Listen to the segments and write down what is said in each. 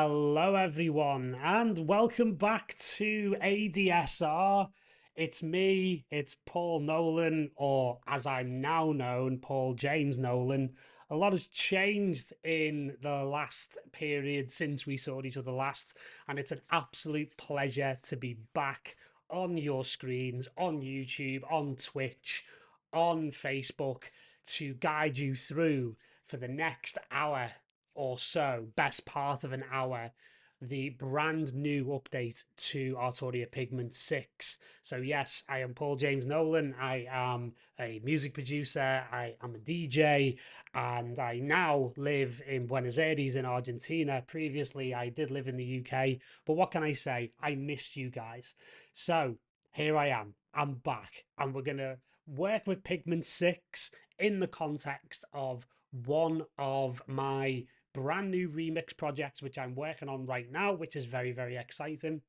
Hello, everyone, and welcome back to ADSR. It's me, it's Paul Nolan, or as I'm now known, Paul James Nolan. A lot has changed in the last period since we saw each other last, and it's an absolute pleasure to be back on your screens, on YouTube, on Twitch, on Facebook, to guide you through for the next hour or so, best part of an hour, the brand new update to Arturia Pigments 6. So yes, I am Paul James Nolan. I am a music producer, I am a DJ, and I now live in Buenos Aires in Argentina. Previously, I did live in the UK, but what can I say? I missed you guys. So here I am. I'm back, and we're going to work with Pigment 6 in the context of one of my brand new remix projects, which I'm working on right now, which is very, very exciting.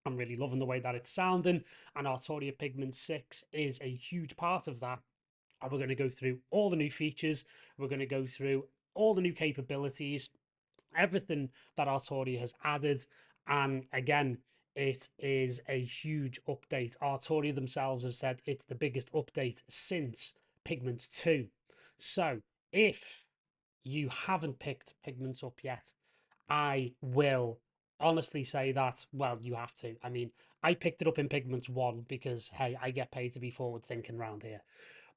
I'm really loving the way that it's sounding, and Arturia Pigment 6 is a huge part of that. And we're going to go through all the new features, we're going to go through all the new capabilities, everything that Arturia has added. And again, it is a huge update. Arturia themselves have said it's the biggest update since Pigments 2. So if you haven't picked Pigments up yet, I will honestly say that, well, you have to. I mean, I picked it up in Pigments 1 because, hey, I get paid to be forward thinking around here.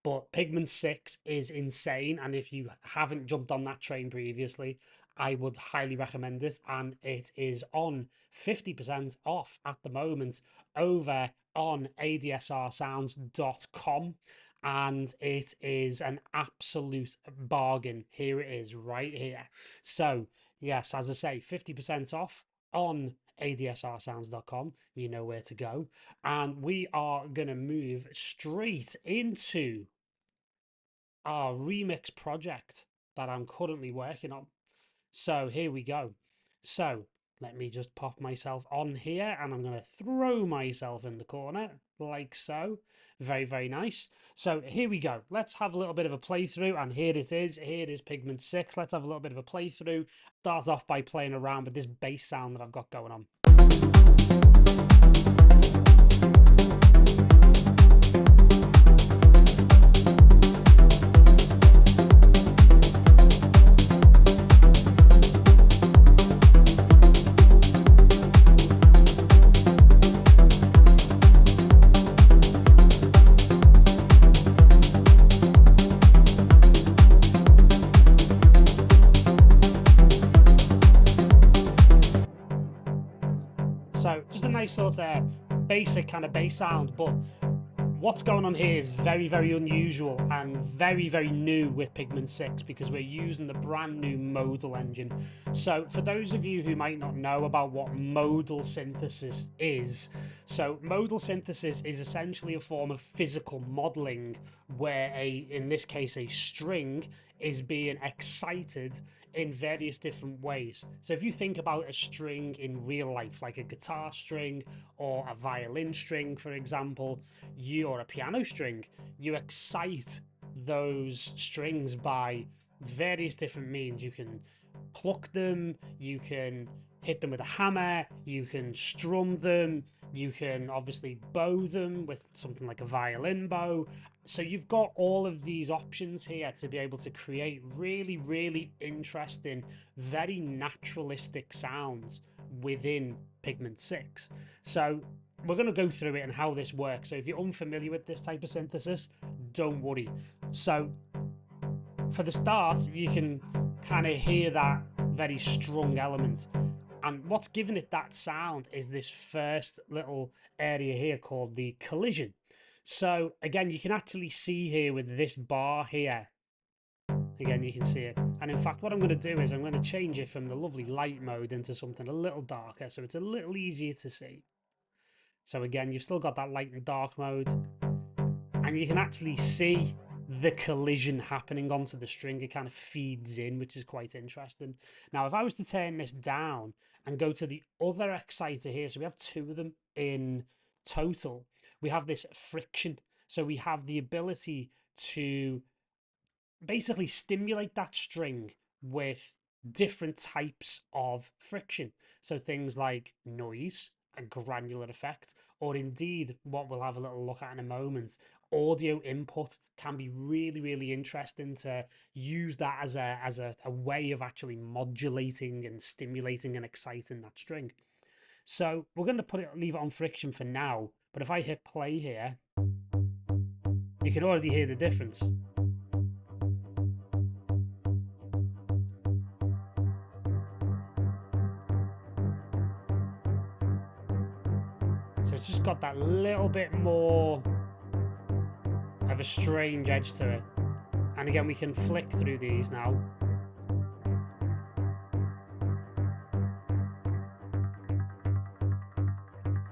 But Pigment 6 is insane. And if you haven't jumped on that train previously, I would highly recommend it. And it is on 50% off at the moment over on adsrsounds.com. And it is an absolute bargain. Here it is right here. So, yes, as I say, 50% off on adsrsounds.com. You know where to go. And we are going to move straight into our remix project that I'm currently working on. So here we go. So let me just pop myself on here, and I'm going to throw myself in the corner like so. Very, very nice. So here we go. Let's have a little bit of a playthrough, and here it is. Here it is, Pigment 6. Let's have a little bit of a playthrough. Start off by playing around with this bass sound that I've got going on. So just a nice sort of basic kind of bass sound, but what's going on here is very, very unusual and very, very new with Pigment 6 because we're using the brand new Modal Engine. So for those of you who might not know about what modal synthesis is, so modal synthesis is essentially a form of physical modeling where in this case, a string is being excited in various different ways. So if you think about a string in real life, like a guitar string or a violin string, for example, or a piano string, you excite those strings by various different means. You can pluck them, you can hit them with a hammer, you can strum them, you can obviously bow them with something like a violin bow. So you've got all of these options here to be able to create really, really interesting, very naturalistic sounds within Pigment 6. So we're going to go through it and how this works. So if you're unfamiliar with this type of synthesis, don't worry. So for the start, you can kind of hear that very strong element. And what's giving it that sound is this first little area here called the collision. So again, you can actually see here with this bar here, again, you can see it. And in fact, what I'm going to do is I'm going to change it from the lovely light mode into something a little darker, so it's a little easier to see. So again, you've still got that light and dark mode, and you can actually see the collision happening onto the string. It kind of feeds in, which is quite interesting. Now, if I was to turn this down and go to the other exciter here, so we have two of them in total, we have this friction. So we have the ability to basically stimulate that string with different types of friction. So things like noise and granular effect, or indeed what we'll have a little look at in a moment, audio input can be really interesting to use that as a way of actually modulating and stimulating and exciting that string. So we're going to leave it on friction for now, but if I hit play here, you can already hear the difference. So it's just got that little bit more of a strange edge to it. And again, we can flick through these now.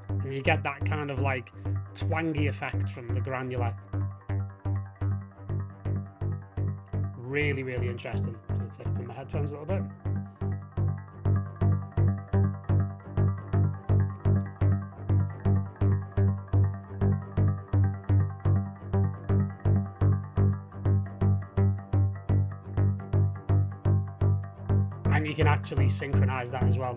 And you get that kind of like twangy effect from the granular. Really interesting. Let's take up my headphones a little bit. And you can actually synchronize that as well.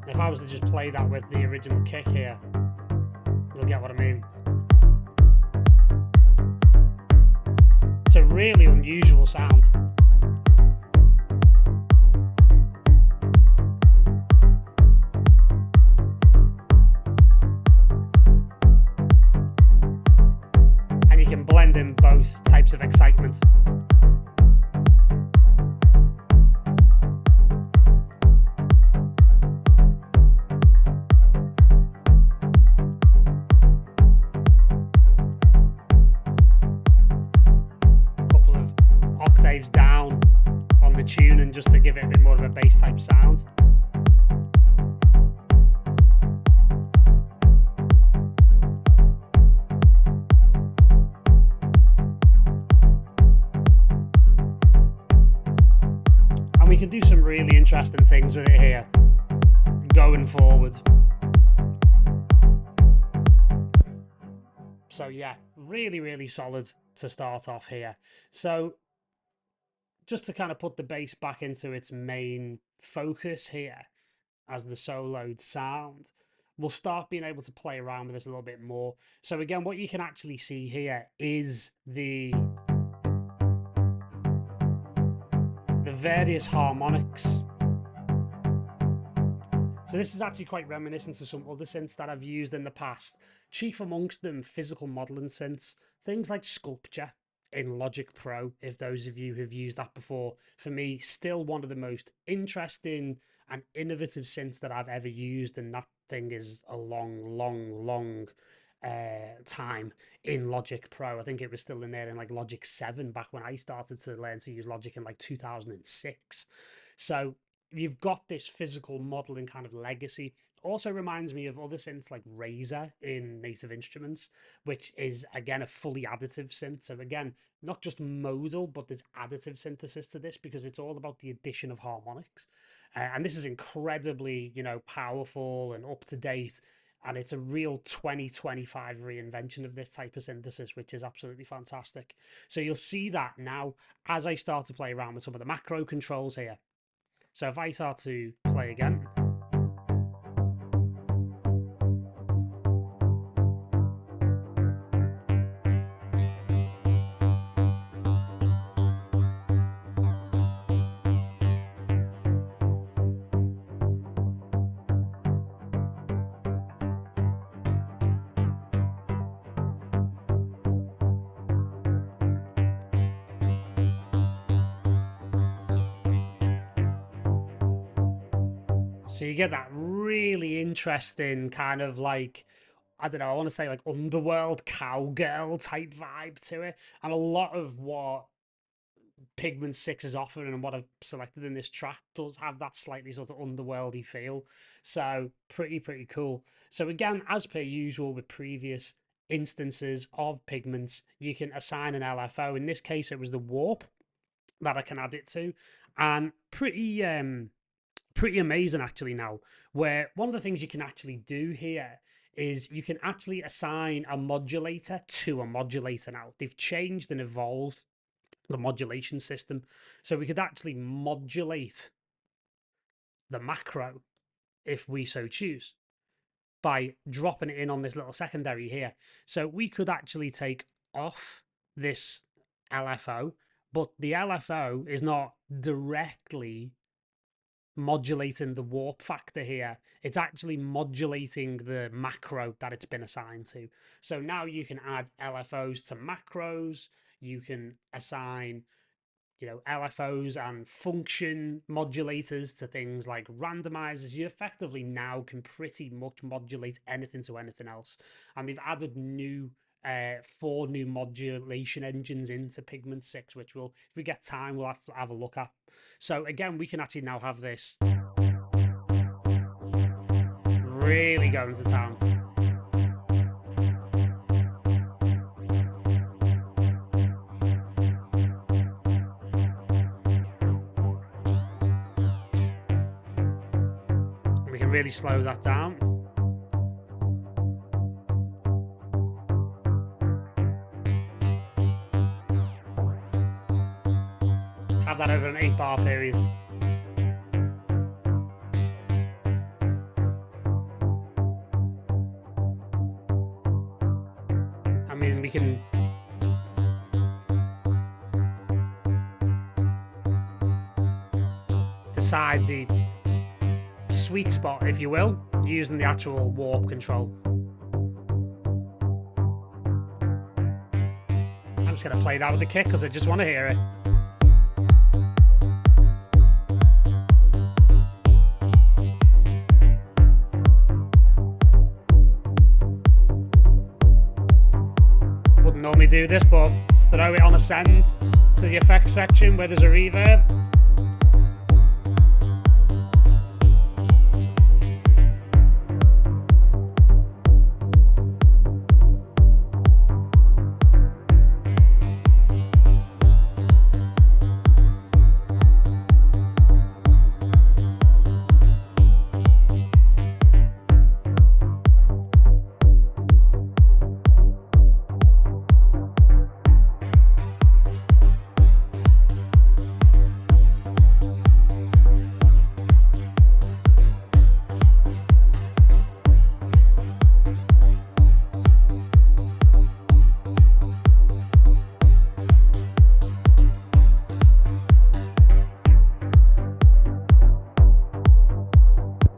And if I was to just play that with the original kick here, you'll get what I mean. It's a really unusual sound. And you can blend in both types of excitement. Octaves down on the tune and just to give it a bit more of a bass type sound. And we can do some really interesting things with it here going forward. So yeah, really solid to start off here. So just to kind of put the bass back into its main focus here as the soloed sound, we'll start being able to play around with this a little bit more. So again, what you can actually see here is the various harmonics. So this is actually quite reminiscent to some other synths that I've used in the past, chief amongst them physical modeling synths, things like Sculpture in Logic Pro, if those of you who've used that before. For me, still one of the most interesting and innovative synths that I've ever used, and that thing is a long time in Logic Pro. I think it was still in there in like Logic 7 back when I started to learn to use Logic in like 2006. So you've got this physical modeling kind of legacy. Also reminds me of other synths like Razor in Native Instruments, which is again a fully additive synth. So again, not just modal, but there's additive synthesis to this because it's all about the addition of harmonics. And this is incredibly, you know, powerful and up to date. And it's a real 2025 reinvention of this type of synthesis, which is absolutely fantastic. So you'll see that now as I start to play around with some of the macro controls here. So if I start to play again, so you get that really interesting kind of like, I don't know, I want to say like underworld cowgirl type vibe to it. And a lot of what Pigment 6 is offering and what I've selected in this track does have that slightly sort of underworldy feel. So pretty cool. So again, as per usual with previous instances of Pigments, you can assign an LFO. In this case, it was the warp that I can add it to. And pretty amazing actually now, where one of the things you can actually do here is you can actually assign a modulator to a modulator now. They've changed and evolved the modulation system. So we could actually modulate the macro if we so choose by dropping it in on this little secondary here. So we could actually take off this LFO, but the LFO is not directly modulating the warp factor here. It's actually modulating the macro that it's been assigned to. So now you can add LFOs to macros. You can assign, you know, LFOs and function modulators to things like randomizers. You effectively now can pretty much modulate anything to anything else. And they've added new 4 new modulation engines into Pigment 6, which we'll, if we get time, we'll have a look at. So again, we can actually now have this really going to town. We can really slow that down. Have that over an 8-bar period. I mean, we can decide the sweet spot, if you will, using the actual warp control. I'm just going to play that with the kick because I just want to hear it. Wouldn't normally do this, but let's throw it on a send to the effects section where there's a reverb.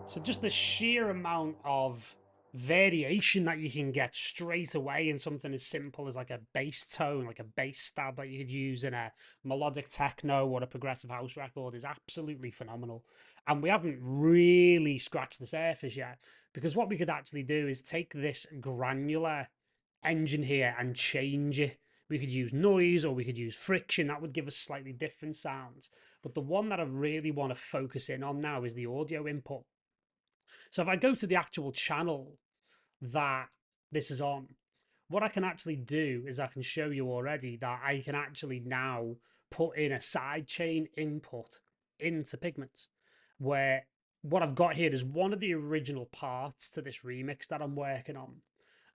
So just the sheer amount of variation that you can get straight away in something as simple as like a bass tone, like a bass stab that you could use in a melodic techno or a progressive house record is absolutely phenomenal. And we haven't really scratched the surface yet, because what we could actually do is take this granular engine here and change it. We could use noise or we could use friction. That would give us slightly different sounds. But the one that I really want to focus in on now is the audio input. So if I go to the actual channel that this is on, what I can actually do is I can show you already that I can actually now put in a sidechain input into Pigments, where what I've got here is one of the original parts to this remix that I'm working on.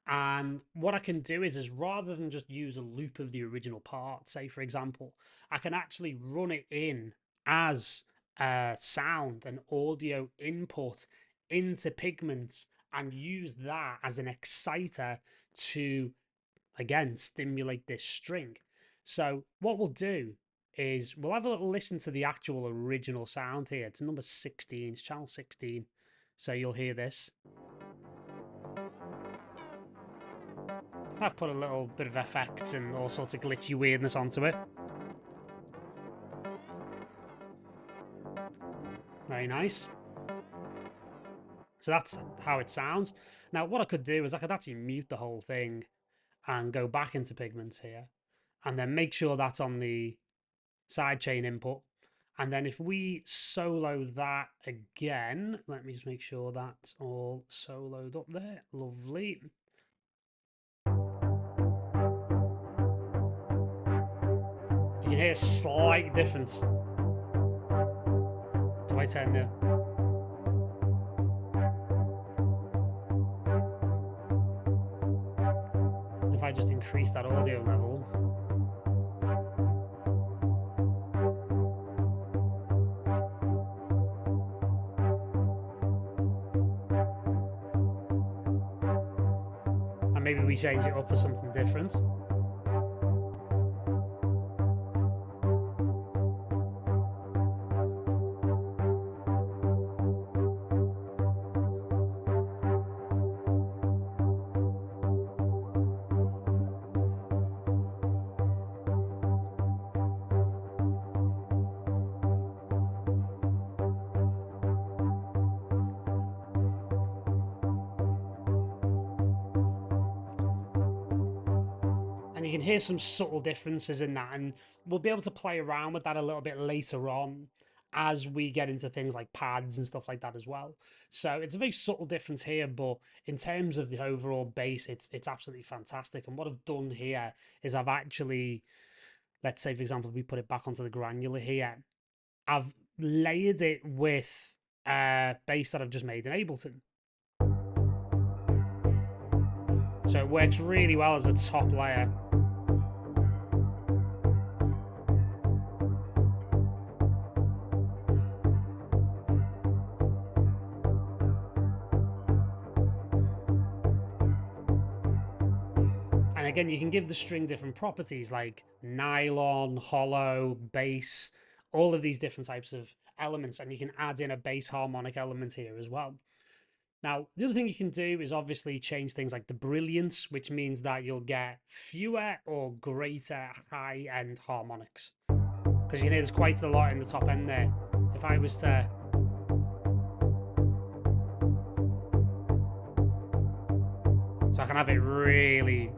And what I can do is rather than just use a loop of the original part, say for example, I can actually run it in as a sound and audio input into Pigments and use that as an exciter to, again, stimulate this string. So what we'll do is we'll have a little listen to the actual original sound here. It's number 16, it's channel 16. So you'll hear this. I've put a little bit of effects and all sorts of glitchy weirdness onto it. Very nice. So that's how it sounds. Now, what I could do is I could actually mute the whole thing and go back into Pigments here and then make sure that's on the sidechain input. And then if we solo that again, let me just make sure that's all soloed up there. Lovely. You can hear a slight difference. Do I turn now? If I just increase that audio level. And maybe we change it up for something different. And you can hear some subtle differences in that, and we'll be able to play around with that a little bit later on as we get into things like pads and stuff like that as well. So it's a very subtle difference here, but in terms of the overall bass, it's absolutely fantastic. And what I've done here is I've actually, let's say for example, we put it back onto the granular here, I've layered it with bass that I've just made in Ableton. So it works really well as a top layer. And again, you can give the string different properties like nylon, hollow, bass, all of these different types of elements, and you can add in a bass harmonic element here as well. Now, the other thing you can do is obviously change things like the brilliance, which means that you'll get fewer or greater high-end harmonics. Because you can hear there's quite a lot in the top end there. If I was to... So I can have it really...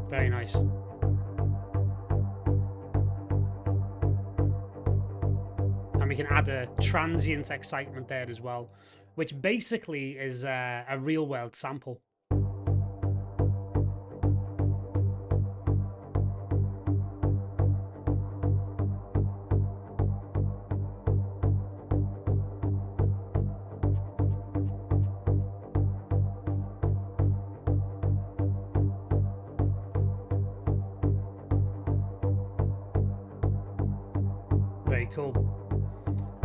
Very nice. And we can add a transient excitement there as well, which basically is a real world sample. Very cool.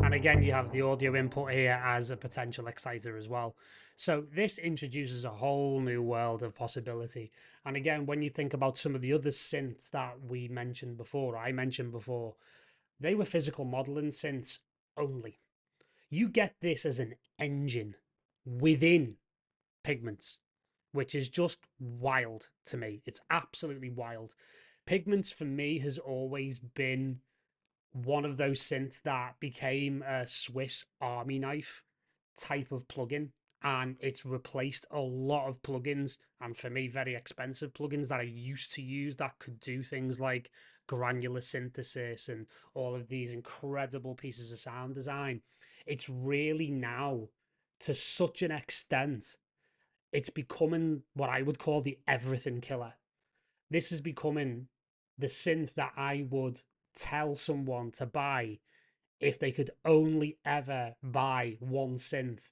And again, you have the audio input here as a potential exciter as well. So this introduces a whole new world of possibility. And again, when you think about some of the other synths that we mentioned before, I mentioned before, they were physical modeling synths only. You get this as an engine within Pigments, which is just wild to me. It's absolutely wild. Pigments for me has always been one of those synths that became a Swiss Army knife type of plugin, and it's replaced a lot of plugins, and for me very expensive plugins that I used to use that could do things like granular synthesis and all of these incredible pieces of sound design. It's really now, to such an extent, it's becoming what I would call the everything killer. This is becoming the synth that I would tell someone to buy if they could only ever buy one synth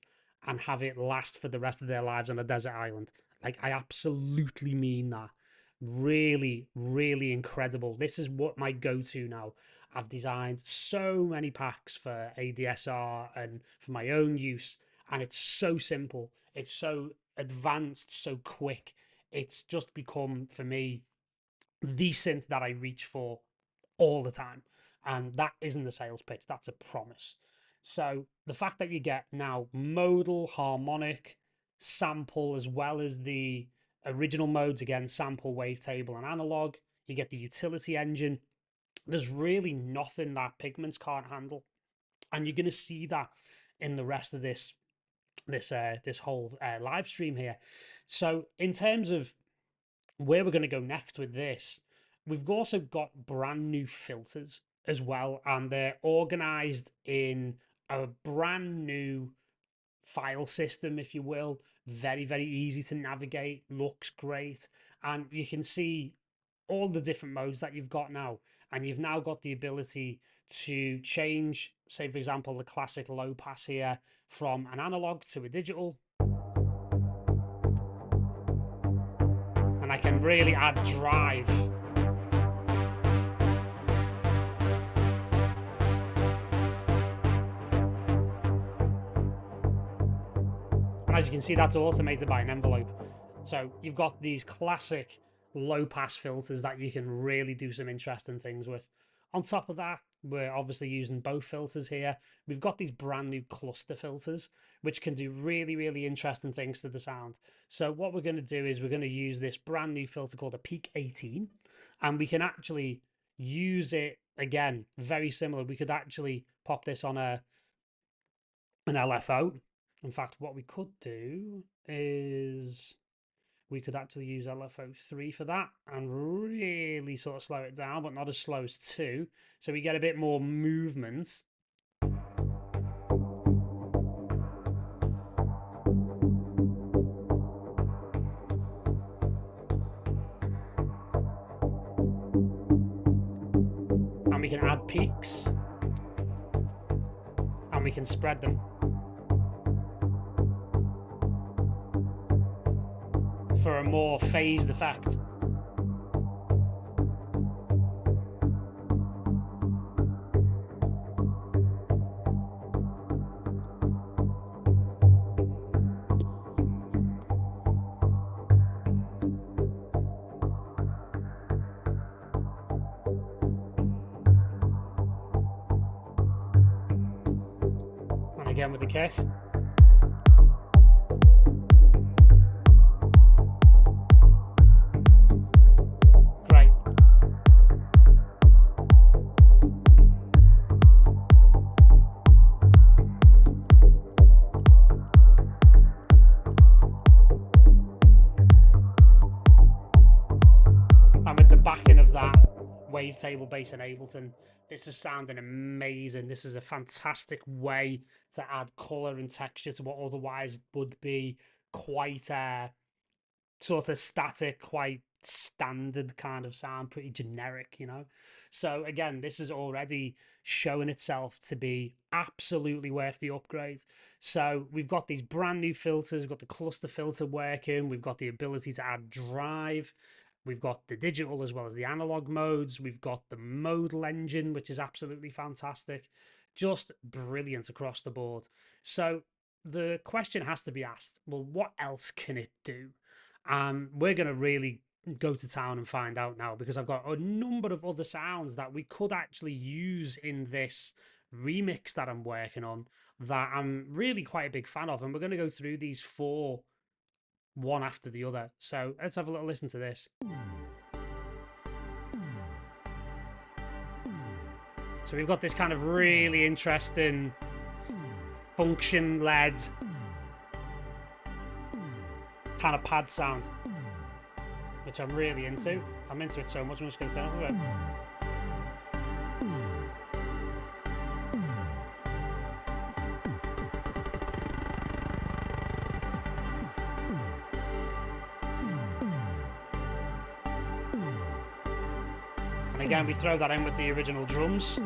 and have it last for the rest of their lives on a desert island. Like, I absolutely mean that. Really, really incredible. This is what my go-to now. I've designed so many packs for ADSR and for my own use, and it's so simple. It's so advanced, so quick. It's just become, for me, the synth that I reach for all the time. And that isn't the sales pitch, that's a promise. So the fact that you get now modal, harmonic, sample, as well as the original modes, again, sample, wavetable, and analog, you get the utility engine. There's really nothing that Pigments can't handle. And you're going to see that in the rest of this whole live stream here. So in terms of where we're going to go next with this, we've also got brand new filters as well, and they're organized in a brand new file system, if you will. Very, very easy to navigate, looks great, and you can see all the different modes that you've got now. And you've now got the ability to change, say, for example, the classic low pass here from an analog to a digital. And I can really add drive. And as you can see, that's automated by an envelope. So you've got these classic low pass filters that you can really do some interesting things with. On top of that, we're obviously using both filters here. We've got these brand new cluster filters, which can do really, really interesting things to the sound. So what we're going to do is we're going to use this brand new filter called a Peak 18, and we can actually use it, again, very similar. We could actually pop this on an LFO. In fact, what we could do is we could actually use LFO 3 for that and really sort of slow it down, but not as slow as 2. So we get a bit more movement. And we can add peaks. And we can spread them. For a more phased effect. And again with the kick. Backing of that wavetable bass in Ableton, this is sounding amazing. This is a fantastic way to add color and texture to what otherwise would be quite sort of static, quite standard kind of sound, pretty generic, you know. So again, this is already showing itself to be absolutely worth the upgrade. So we've got these brand new filters, we've got the cluster filter working, we've got the ability to add drive. We've got the digital as well as the analog modes. We've got the Modal Engine, which is absolutely fantastic. Just brilliant across the board. So the question has to be asked, well, what else can it do? We're going to really go to town and find out now, because I've got a number of other sounds that we could actually use in this remix that I'm working on that I'm really quite a big fan of. And we're going to go through these 4 one after the other. So let's have a little listen to this. So we've got this kind of really interesting function-led kind of pad sound, which I'm really into. I'm into it so much, I'm just going to turn up a bit. And again, we throw that in with the original drums.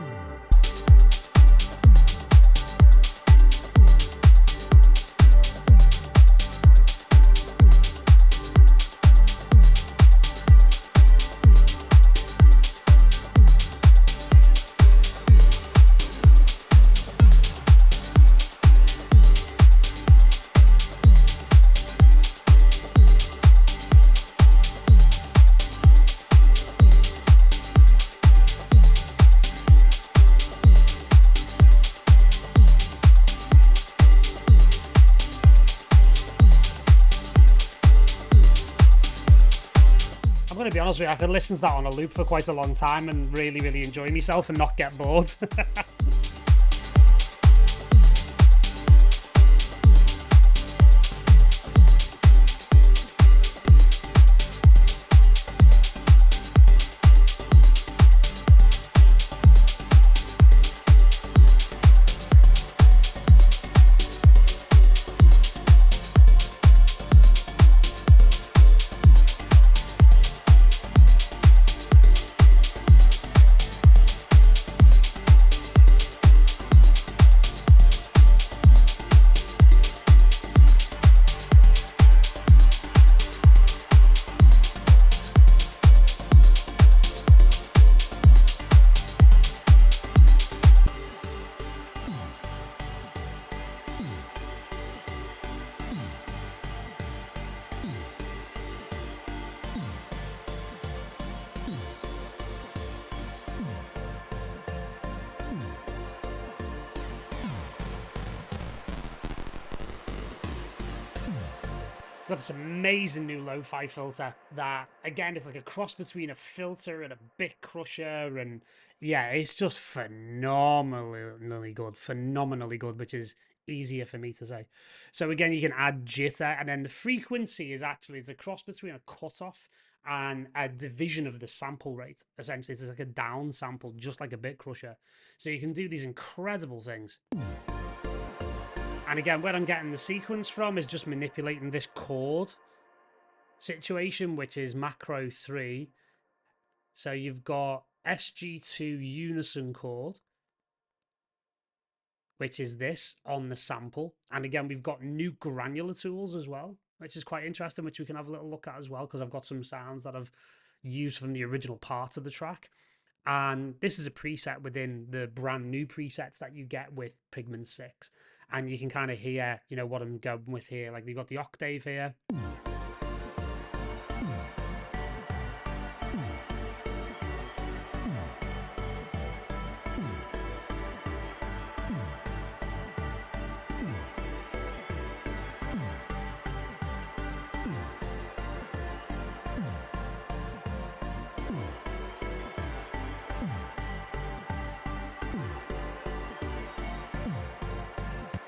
I'm going to be honest with you, I could listen to that on a loop for quite a long time and really, really enjoy myself and not get bored. got this amazing new Lo-Fi filter that, again, it's like a cross between a filter and a bit crusher, and yeah, it's just phenomenally good, which is easier for me to say. So again, you can add jitter, and then the frequency is actually, it's a cross between a cutoff and a division of the sample rate. Essentially, it's like a down sample, just like a bit crusher. So you can do these incredible things. And again, where I'm getting the sequence from is just manipulating this chord situation, which is macro 3. So you've got SG2 unison chord, which is this on the sample. And again, we've got new granular tools as well, which is quite interesting, which we can have a little look at as well, because I've got some sounds that I've used from the original part of the track. And this is a preset within the brand new presets that you get with Pigment 6. And you can kind of hear, you know, what I'm going with here. Like, you've got the octave here.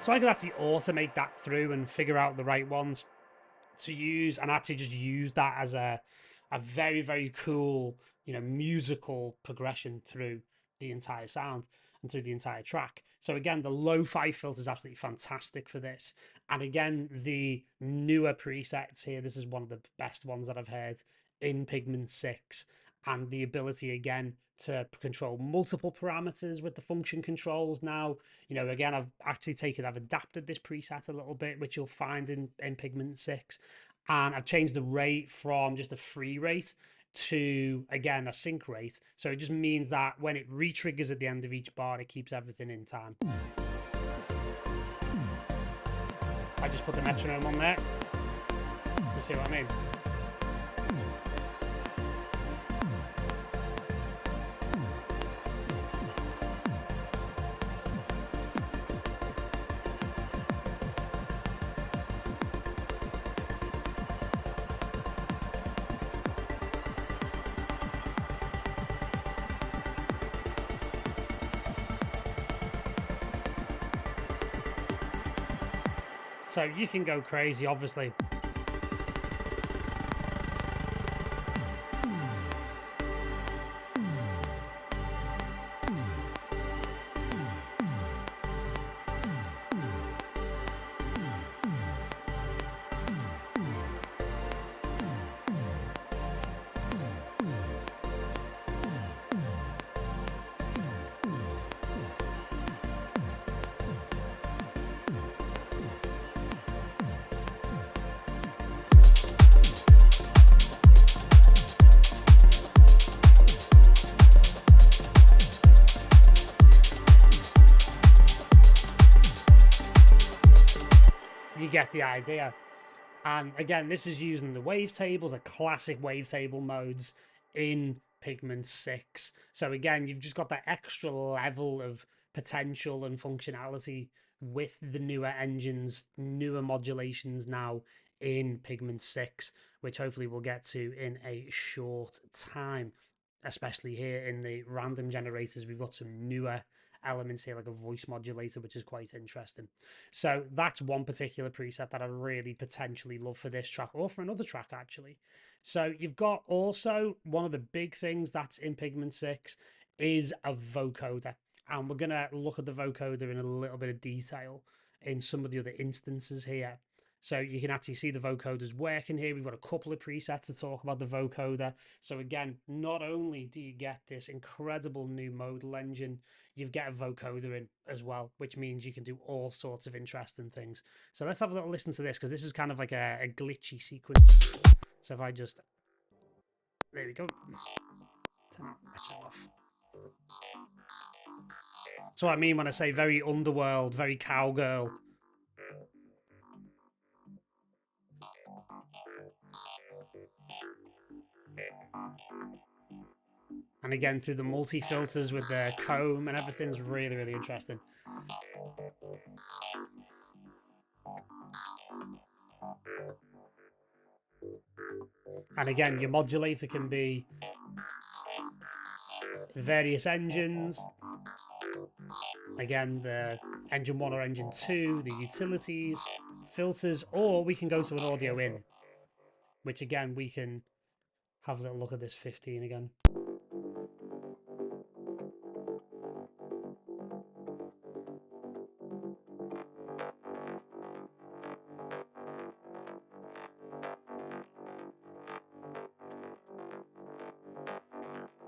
So I could actually automate that through and figure out the right ones to use, and actually just use that as a very, very cool, you know, musical progression through the entire sound and through the entire track. So again, the lo-fi filter is absolutely fantastic for this. And again, the newer presets here, this is one of the best ones that I've heard in Pigment 6, and the ability again to control multiple parameters with the function controls now. You know, again, I've adapted this preset a little bit, which you'll find in Pigment 6. And I've changed the rate from just a free rate to, again, a sync rate. So it just means that when it re-triggers at the end of each bar, it keeps everything in time. I just put the metronome on there. You see what I mean? So you can go crazy, obviously. You get the idea. And again, this is using the wavetables, the classic wavetable modes in Pigment 6. So again, you've just got that extra level of potential and functionality with the newer engines, newer modulations now in Pigment 6, which hopefully we'll get to in a short time. Especially here in the random generators, we've got some newer elements here, like a voice modulator, which is quite interesting. So that's one particular preset that I really potentially love for this track, or for another track actually. So you've got also one of the big things that's in Pigment 6 is a vocoder, and we're gonna look at the vocoder in a little bit of detail in some of the other instances here. So you can actually see the vocoders working here. We've got a couple of presets to talk about the vocoder. So again, not only do you get this incredible new modal engine, you get a vocoder in as well, which means you can do all sorts of interesting things. So let's have a little listen to this, because this is kind of like a glitchy sequence. So if I just, there we go. Turn that off. That's what I mean when I say very underworld, very cowgirl. And again, through the multi-filters with the comb and everything's really, really interesting. And again, your modulator can be various engines. Again, the engine 1 or engine 2, the utilities, filters, or we can go to an audio in, which again, we can have a little look at this 15 again.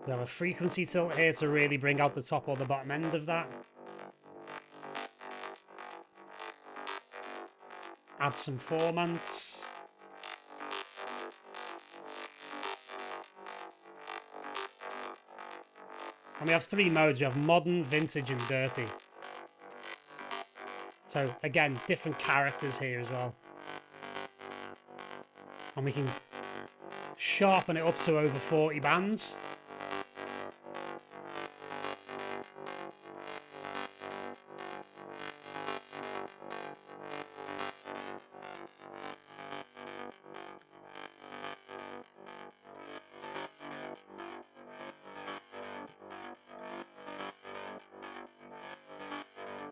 We have a frequency tilt here to really bring out the top or the bottom end of that. Add some formants. And we have 3 modes. We have modern, vintage, and dirty. So again, different characters here as well. And we can sharpen it up to over 40 bands.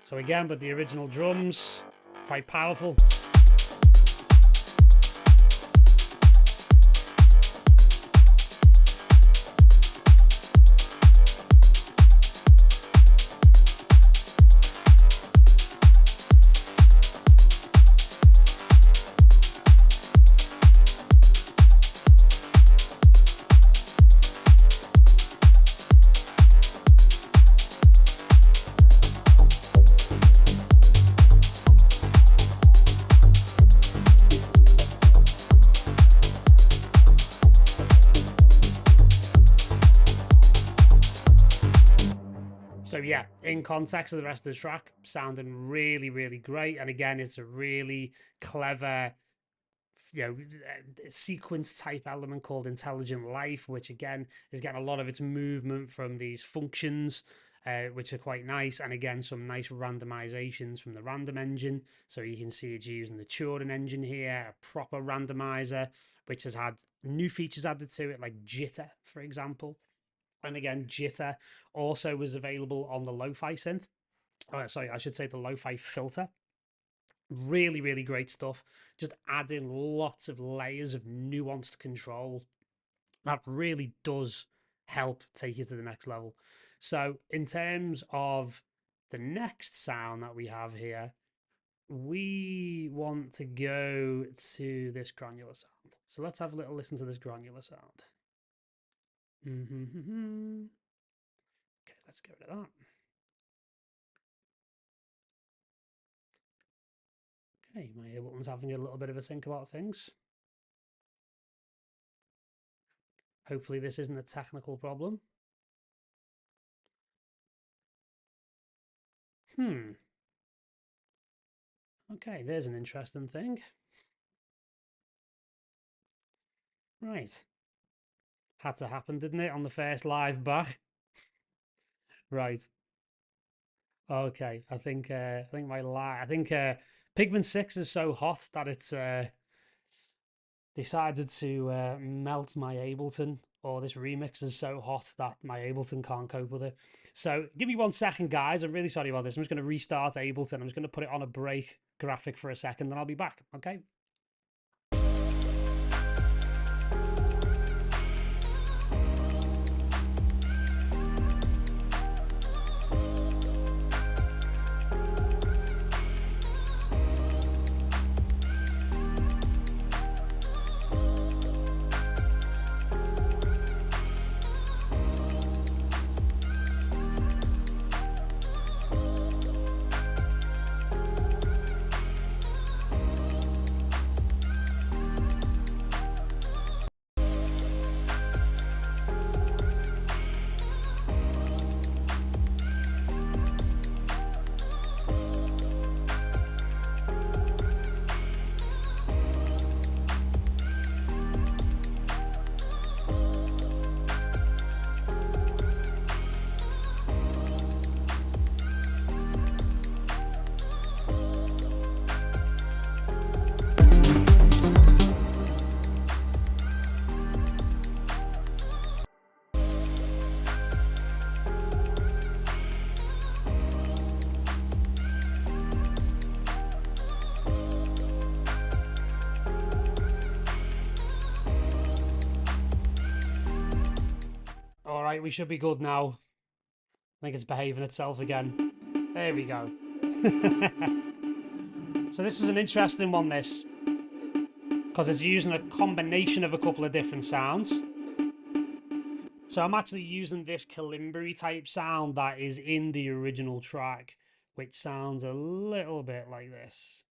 So again, but the original drums, quite powerful. So yeah, in context of the rest of the track, sounding really, really great. And again, it's a really clever, sequence type element called Intelligent Life, which again is getting a lot of its movement from these functions, which are quite nice. And again, some nice randomizations from the random engine. So you can see it's using the Turing engine here, a proper randomizer, which has had new features added to it, like jitter, for example. And again, jitter also was available on the LoFi synth. Sorry, I should say the LoFi filter. Really, really great stuff. Just adding lots of layers of nuanced control. That really does help take you to the next level. So in terms of the next sound that we have here, we want to go to this granular sound. So let's have a little listen to this granular sound. Okay, let's get rid of that. Okay, my Ableton's having a little bit of a think about things. Hopefully this isn't a technical problem. Okay, there's an interesting thing. Right. Had to happen, didn't it, on the first live back? Right. Okay, I think Pigment 6 is so hot that it's decided to melt my Ableton, or this remix is so hot that my Ableton can't cope with it. So give me 1 second, guys. I'm really sorry about this. I'm just going to restart Ableton. I'm just going to put it on a break graphic for a second, and I'll be back. Okay. Right, we should be good now. I think it's behaving itself again. There we go. So this is an interesting one, this, because it's using a combination of a couple of different sounds. So I'm actually using this kalimba type sound that is in the original track, which sounds a little bit like this.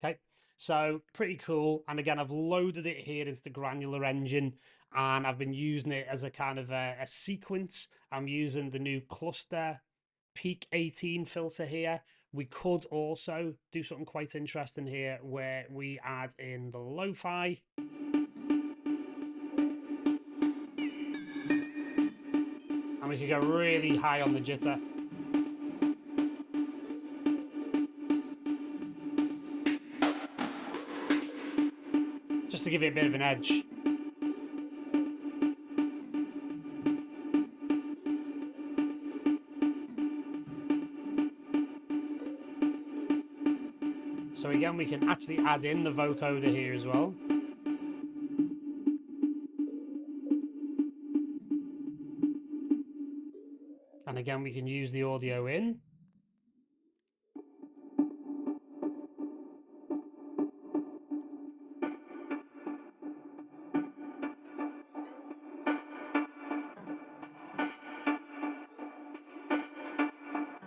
Okay, so pretty cool. And again, I've loaded it here into the granular engine, and I've been using it as a kind of a sequence. I'm using the new cluster peak 18 filter here. We could also do something quite interesting here where we add in the LoFi. And we could go really high on the jitter. Just to give it a bit of an edge. So again, we can actually add in the vocoder here as well. And again, we can use the audio in.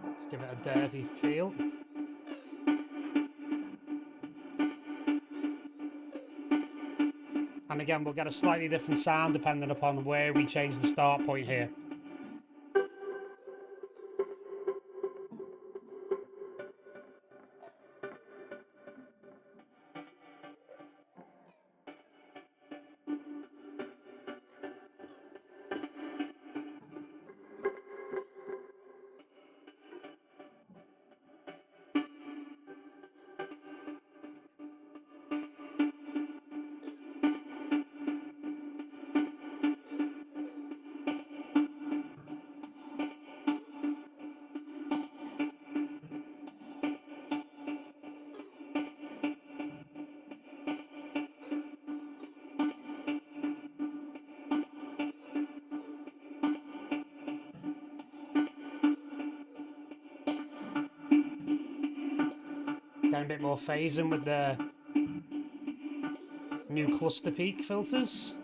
Let's give it a dirty feel. And again, we'll get a slightly different sound depending upon where we change the start point here. Getting a bit more phasing with the new cluster peak filters.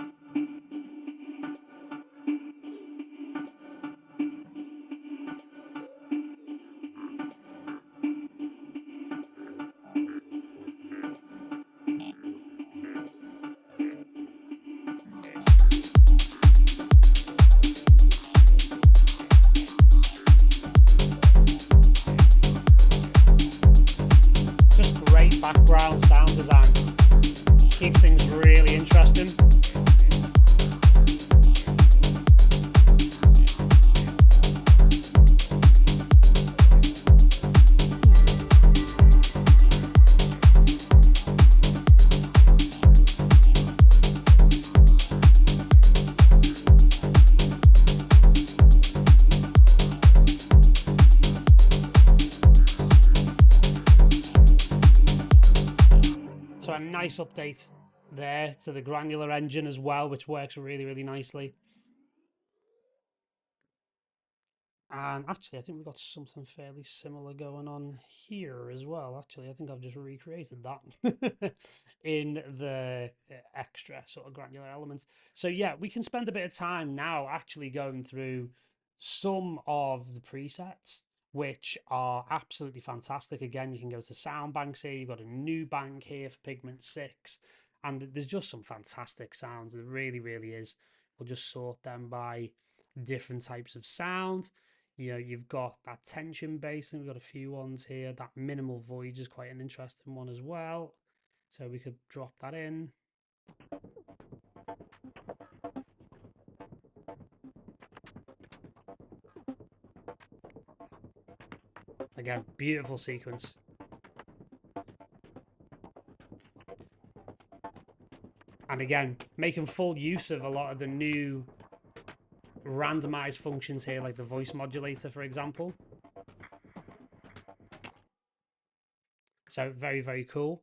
Just great background sound design. Keeps things really interesting. So a nice update there to the granular engine as well, which works really, really nicely. And actually, I think we've got something fairly similar going on here as well. Actually, I think I've just recreated that in the extra sort of granular elements. So yeah, we can spend a bit of time now actually going through some of the presets, which are absolutely fantastic. Again, you can go to sound banks here. You've got a new bank here for Pigment 6. And there's just some fantastic sounds. There really, really is. We'll just sort them by different types of sound. You know, you've got that tension bass, and we've got a few ones here. That minimal void is quite an interesting one as well. So we could drop that in. Again, beautiful sequence. And again, making full use of a lot of the new randomized functions here, like the voice modulator, for example. So very, very cool.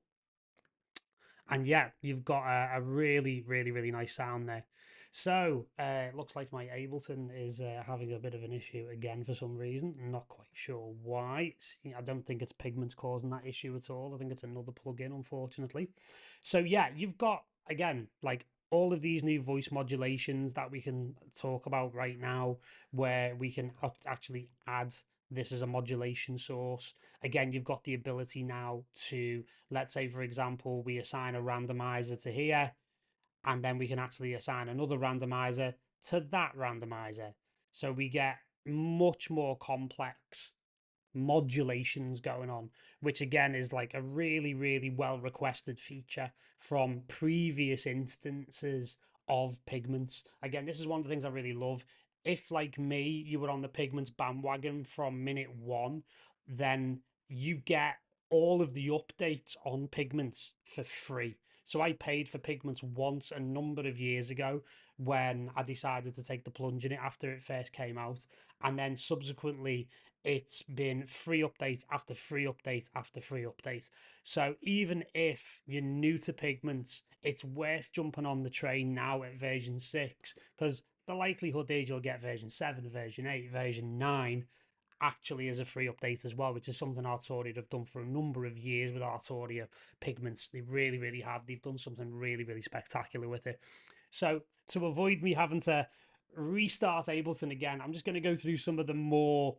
And yeah, you've got a really, really, really nice sound there. So it looks like my Ableton is having a bit of an issue again for some reason. I'm not quite sure why. I don't think it's Pigments causing that issue at all. I think it's another plugin, unfortunately. So yeah, you've got, again, like all of these new voice modulations that we can talk about right now, where we can actually add this as a modulation source. Again, you've got the ability now to, let's say, for example, we assign a randomizer to here, and then we can actually assign another randomizer to that randomizer. So we get much more complex modulations going on, which again is like a really, really well requested feature from previous instances of Pigments. Again, this is one of the things I really love. If, like me, you were on the Pigments bandwagon from minute one, then you get all of the updates on Pigments for free. So I paid for Pigments once a number of years ago when I decided to take the plunge in it after it first came out. And then subsequently, it's been free update after free update after free update. So even if you're new to Pigments, it's worth jumping on the train now at version 6, because the likelihood is you'll get version 7, version 8, version 9 actually as a free update as well, which is something Arturia have done for a number of years with Arturia Pigments. They really, really have. They've done something really, really spectacular with it. So to avoid me having to restart Ableton again, I'm just going to go through some of the more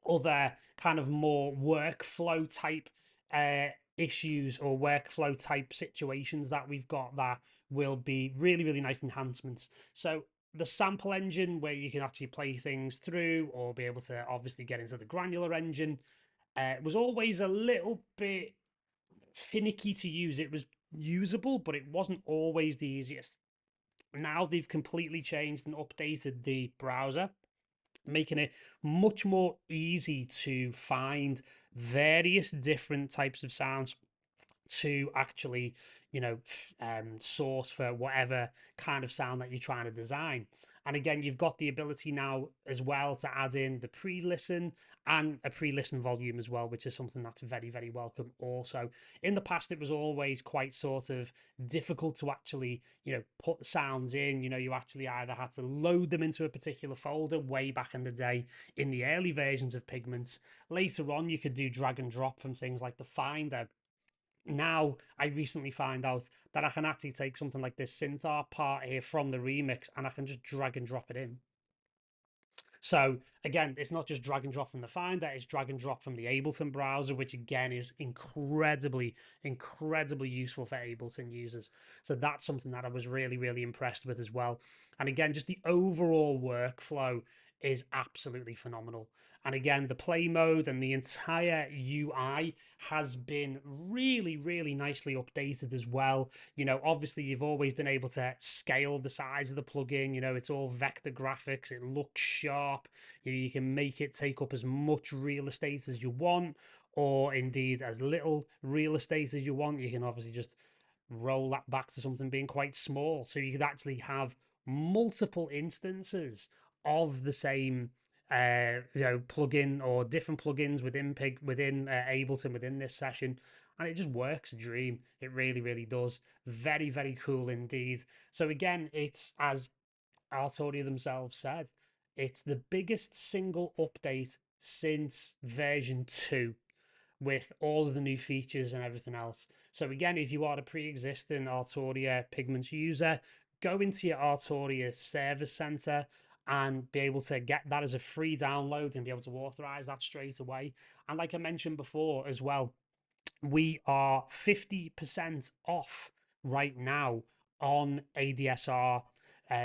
other kind of more workflow type issues or workflow type situations that we've got that will be really, really nice enhancements. So the sample engine, where you can actually play things through or be able to obviously get into the granular engine, was always a little bit finicky to use. It was usable, but it wasn't always the easiest. Now they've completely changed and updated the browser, making it much more easy to find various different types of sounds to actually, source for whatever kind of sound that you're trying to design. And again, you've got the ability now as well to add in the pre-listen and a pre-listen volume as well, which is something that's very, very welcome also. In the past, it was always quite sort of difficult to actually, put sounds in. You actually either had to load them into a particular folder way back in the day in the early versions of Pigments. Later on, you could do drag and drop from things like the Finder. Now I recently find out that I can actually take something like this synth art part here from the remix and I can just drag and drop it in. So again, it's not just drag and drop from the Finder, it's drag and drop from the Ableton browser, which again is incredibly, incredibly useful for Ableton users. So that's something that I was really, really impressed with as well. And again, just the overall workflow is absolutely phenomenal. And again, the play mode and the entire UI has been really, really nicely updated as well. Obviously, you've always been able to scale the size of the plugin. It's all vector graphics, it looks sharp. You can make it take up as much real estate as you want, or indeed as little real estate as you want. You can obviously just roll that back to something being quite small. So you could actually have multiple instances of the same plugin or different plugins within Ableton within this session, and it just works a dream. It really, really does. Very, very cool indeed. So again, it's, as Arturia themselves said, it's the biggest single update since version 2, with all of the new features and everything else. So again, if you are a pre-existing Arturia Pigments user, go into your Arturia Service Center and be able to get that as a free download and be able to authorize that straight away. And like I mentioned before as well, we are 50% off right now on ADSR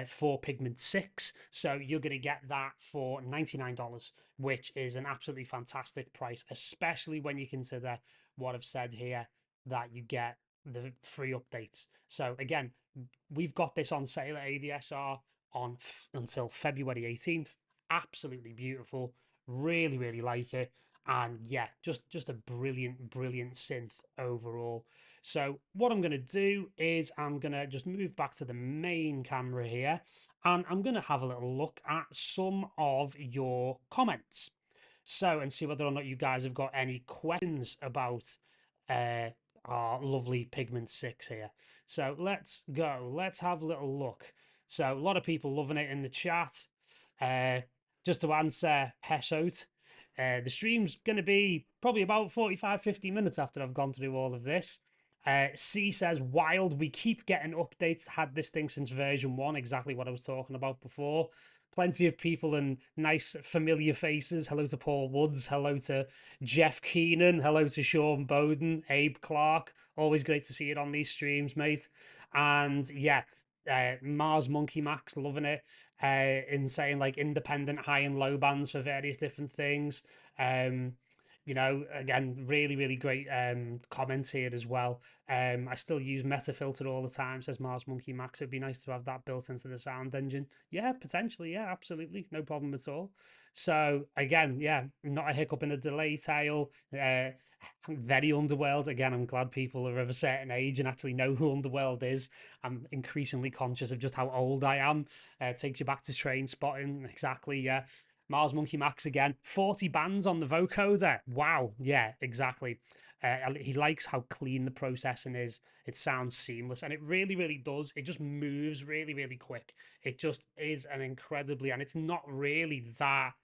for Pigment 6. So you're going to get that for $99, which is an absolutely fantastic price, especially when you consider what I've said here, that you get the free updates. So again, we've got this on sale at ADSR until February 18th. Absolutely beautiful. Really, really like it. And yeah, just a brilliant, brilliant synth overall. So what I'm going to do is I'm going to just move back to the main camera here, and I'm going to have a little look at some of your comments. So, and see whether or not you guys have got any questions about our lovely Pigment 6 here. So let's go. Let's have a little look. So a lot of people loving it in the chat. Uh, just to answer Heshout, the stream's going to be probably about 45, 50 minutes after I've gone through all of this. C says, wild, we keep getting updates. Had this thing since version 1, exactly what I was talking about before. Plenty of people and nice familiar faces. Hello to Paul Woods. Hello to Jeff Keenan. Hello to Sean Bowden. Abe Clark. Always great to see it on these streams, mate. And yeah, Mars Monkey Max, loving it. In saying like independent high and low bands for various different things. Um, you know, again, really, really great comments here as well. I still use Meta Filter all the time, says Mars Monkey Max. It'd be nice to have that built into the sound engine. Yeah, potentially. Yeah, absolutely. No problem at all. So, again, yeah, not a hiccup in the delay tail. Very Underworld. Again, I'm glad people are of a certain age and actually know who Underworld is. I'm increasingly conscious of just how old I am. Takes you back to Train Spotting. Exactly. Yeah. Mars Monkey Max again. 40 bands on the vocoder. Wow. Yeah, exactly. He likes how clean the processing is. It sounds seamless, and it really, really does. It just moves really, really quick. It just is an incredibly, and it's not really that,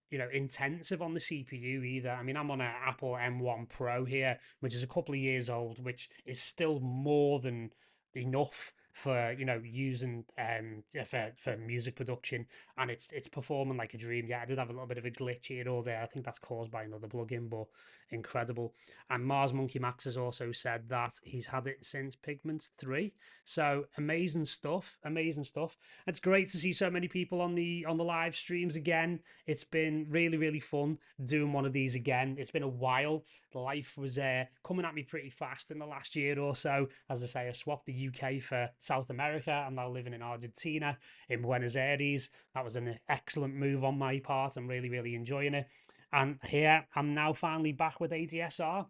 you know, intensive on the CPU either. I mean, I'm on an Apple M1 Pro here, which is a couple of years old, which is still more than enough for, you know, using yeah, for music production, and it's performing like a dream. Yeah, I did have a little bit of a glitch here or there. I think that's caused by another plugin, but incredible. And Mars Monkey Max has also said that he's had it since Pigments 3. So amazing stuff, amazing stuff. It's great to see so many people on the live streams again. It's been really, really fun doing one of these again. It's been a while. Life was coming at me pretty fast in the last year or so. As I say, I swapped the UK for South America. I'm now living in Argentina, in Buenos Aires. That was an excellent move on my part. I'm really, really enjoying it. And here I'm now finally back with ADSR.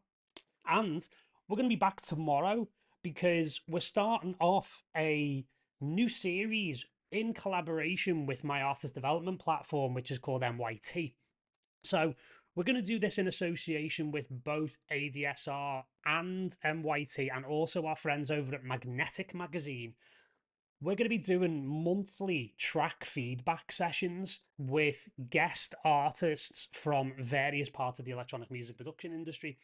And we're going to be back tomorrow because we're starting off a new series in collaboration with my artist development platform, which is called MYT. So we're going to do this in association with both ADSR and MYT and also our friends over at Magnetic Magazine. We're going to be doing monthly track feedback sessions with guest artists from various parts of the electronic music production industry.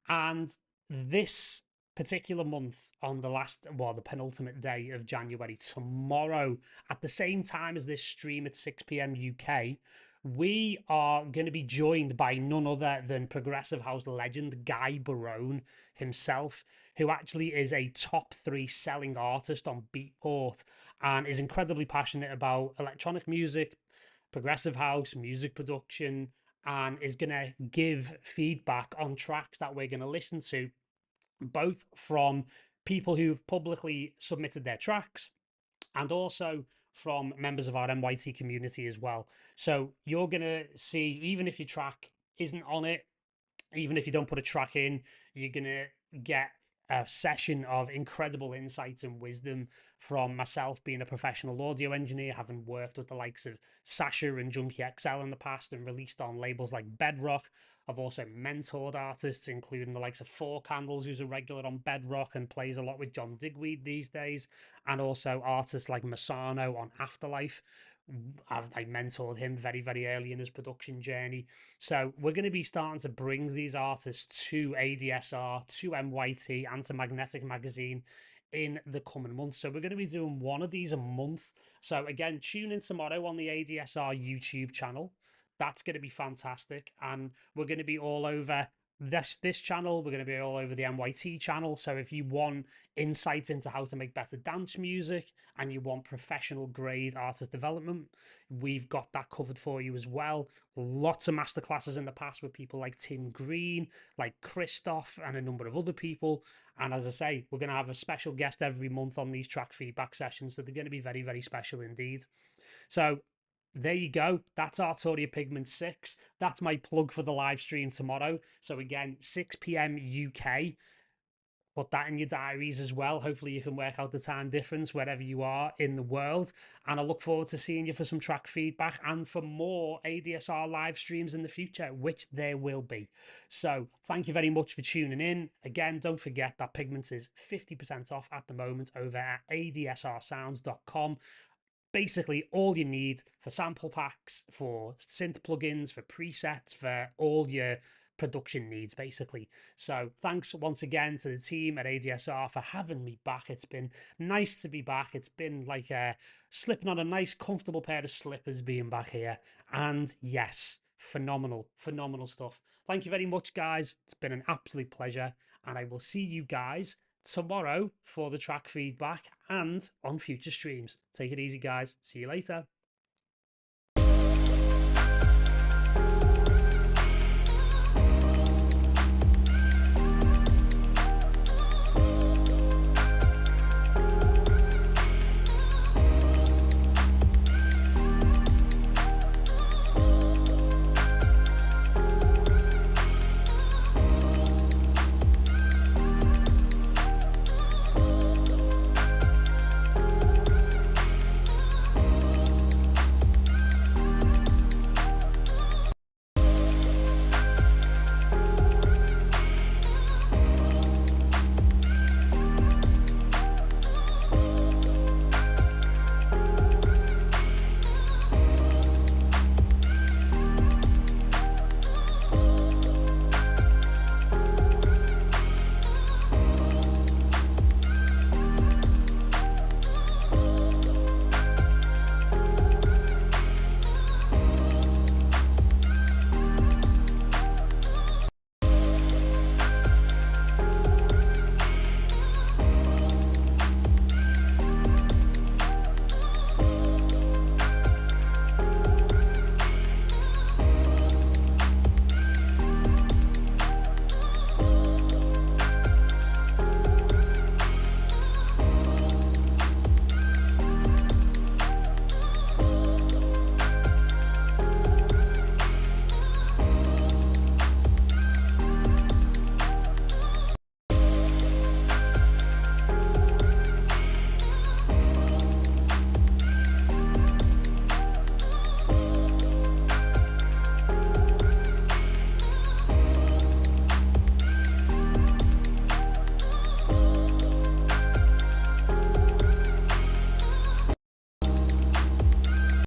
And this particular month, on the last, well, the penultimate day of January, tomorrow, at the same time as this stream at 6 p.m. UK, we are going to be joined by none other than progressive house legend Guy Barone himself, who actually is a top 3 selling artist on Beatport and is incredibly passionate about electronic music, progressive house, music production, and is going to give feedback on tracks that we're going to listen to, both from people who've publicly submitted their tracks and also from members of our MYT community as well. So you're going to see, even if your track isn't on it, even if you don't put a track in, you're going to get a session of incredible insights and wisdom from myself being a professional audio engineer, having worked with the likes of Sasha and Junkie XL in the past and released on labels like Bedrock. I've also mentored artists, including the likes of Four Candles, who's a regular on Bedrock and plays a lot with John Digweed these days, and also artists like Masano on Afterlife. I mentored him very, very early in his production journey. So we're going to be starting to bring these artists to ADSR, to MYT, and to Magnetic Magazine in the coming months. So we're going to be doing one of these a month. So again, tune in tomorrow on the ADSR YouTube channel. That's going to be fantastic. And we're going to be all over this channel. We're going to be all over the MYT channel. So if you want insights into how to make better dance music and you want professional grade artist development, we've got that covered for you as well. Lots of masterclasses in the past with people like Tim Green, like Christoph, and a number of other people. And as I say, we're going to have a special guest every month on these track feedback sessions. So they're going to be very, very special indeed. So there you go. That's Arturia Pigments 6. That's my plug for the live stream tomorrow. So again, 6 p.m. UK. put that in your diaries as well. Hopefully you can work out the time difference wherever you are in the world. And I look forward to seeing you for some track feedback and for more ADSR live streams in the future, which there will be. So thank you very much for tuning in. Again, don't forget that Pigments is 50% off at the moment over at adsrsounds.com. Basically all you need for sample packs, for synth plugins, for presets, for all your production needs, basically. So thanks once again to the team at ADSR for having me back. It's been nice to be back. It's been like slipping on a nice comfortable pair of slippers being back here. And yes, phenomenal stuff. Thank you very much, guys. It's been an absolute pleasure, and I will see you guys tomorrow for the track feedback and on future streams. Take it easy, guys. See you later.